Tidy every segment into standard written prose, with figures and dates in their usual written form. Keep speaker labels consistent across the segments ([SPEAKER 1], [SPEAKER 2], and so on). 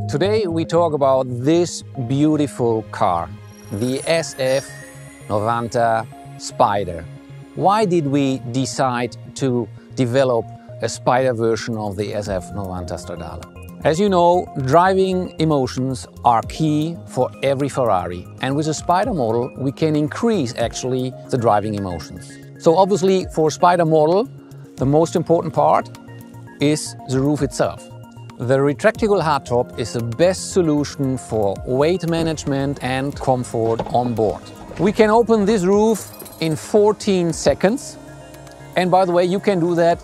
[SPEAKER 1] Today we talk about this beautiful car, the SF90 Spider. Why did we decide to develop a Spider version of the SF90 Stradale? As you know, driving emotions are key for every Ferrari, and with a Spider model we can increase actually the driving emotions. So obviously for a Spider model the most important part is the roof itself. The retractable hardtop is the best solution for weight management and comfort on board. We can open this roof in 14 seconds, and by the way you can do that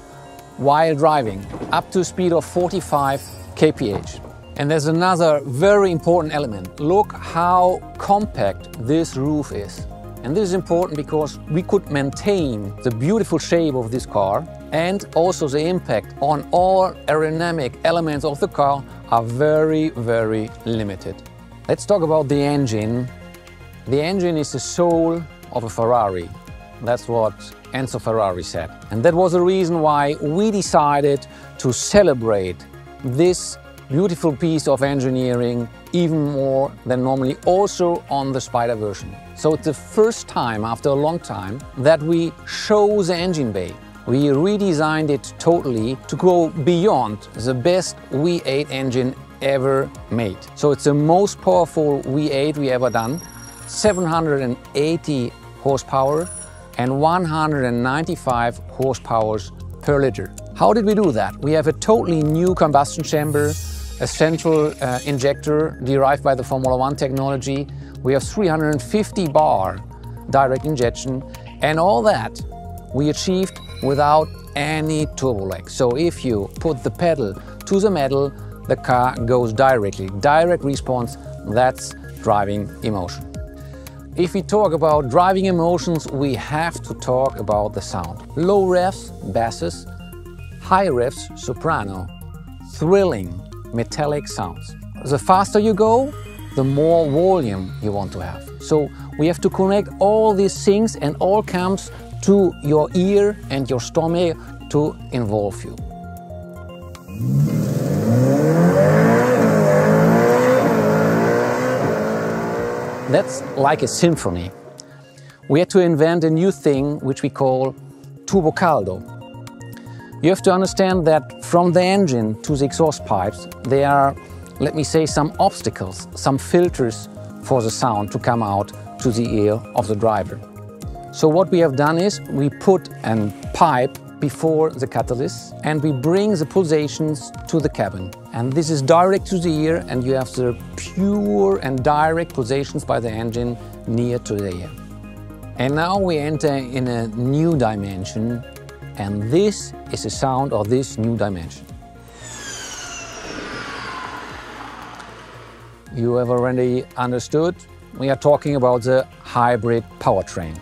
[SPEAKER 1] while driving up to a speed of 45 kph. And there's another very important element. Look how compact this roof is. And this is important because we could maintain the beautiful shape of this car, and also the impact on all aerodynamic elements of the car are very, very limited. Let's talk about the engine. The engine is the soul of a Ferrari. That's what Enzo Ferrari said. And that was the reason why we decided to celebrate this beautiful piece of engineering even more than normally also on the Spider version. So it's the first time after a long time that we show the engine bay. We redesigned it totally to go beyond the best V8 engine ever made. So it's the most powerful V8 we ever done, 780 horsepower and 195 horsepower per liter. How did we do that? We have a totally new combustion chamber, a central injector derived by the Formula One technology. We have 350 bar direct injection, and all that we achieved without any turbo lag. So if you put the pedal to the metal, the car goes directly. Direct response, that's driving emotion. If we talk about driving emotions, we have to talk about the sound. Low revs, basses, high revs, soprano, thrilling, metallic sounds. The faster you go, the more volume you want to have. So we have to connect all these things, and all comes to your ear and your stomach to involve you. That's like a symphony. We had to invent a new thing which we call turbo caldo. You have to understand that from the engine to the exhaust pipes there are, let me say, some obstacles, some filters for the sound to come out to the ear of the driver. So what we have done is we put a pipe before the catalyst and we bring the pulsations to the cabin. And this is direct to the ear, and you have the pure and direct pulsations by the engine near to the ear. And now we enter in a new dimension, and this is the sound of this new dimension. You have already understood, we are talking about the hybrid powertrain.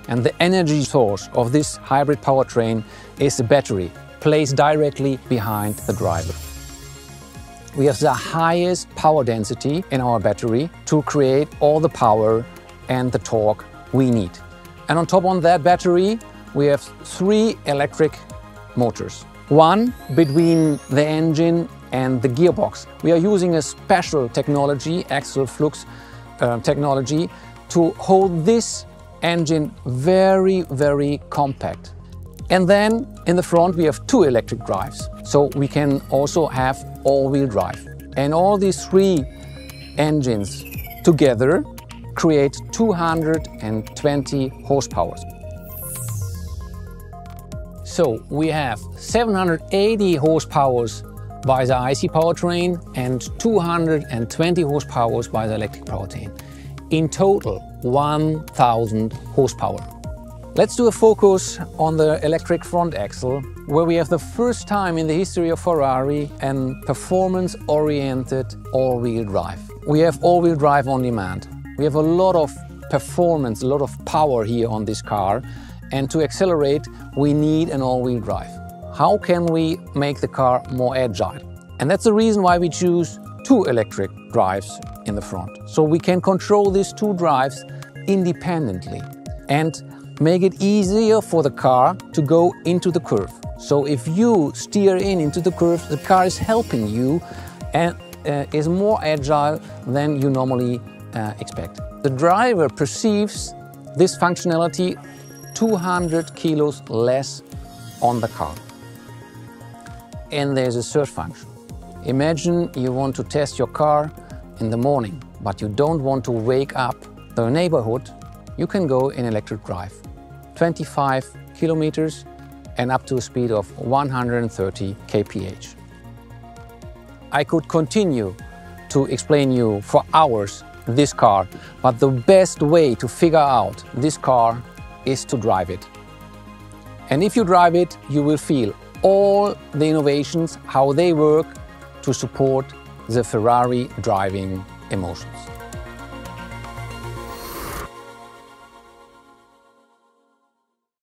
[SPEAKER 1] And the energy source of this hybrid powertrain is a battery placed directly behind the driver. We have the highest power density in our battery to create all the power and the torque we need. And on top of that battery, we have 3 electric motors. One between the engine and the gearbox. We are using a special technology, axial flux technology, to hold this engine very, very compact. And then in the front we have 2 electric drives, so we can also have all-wheel drive. And all these 3 engines together create 220 horsepower. So we have 780 horsepower by the IC powertrain and 220 horsepower by the electric powertrain. In total, 1000 horsepower. Let's do a focus on the electric front axle, where we have the first time in the history of Ferrari a performance-oriented all-wheel drive. We have all-wheel drive on demand. We have a lot of performance, a lot of power here on this car, and to accelerate we need an all-wheel drive. How can we make the car more agile? And that's the reason why we choose 2 electric drives in the front. So we can control these 2 drives independently and make it easier for the car to go into the curve. So if you steer into the curve, the car is helping you and is more agile than you normally expect. The driver perceives this functionality 200 kilos less on the car. And there's a third function. Imagine you want to test your car in the morning, but you don't want to wake up the neighborhood. You can go in electric drive, 25 kilometers and up to a speed of 130 kph. I could continue to explain you for hours this car, but the best way to figure out this car is to drive it. And if you drive it, you will feel all the innovations, how they work to support the Ferrari driving emotions.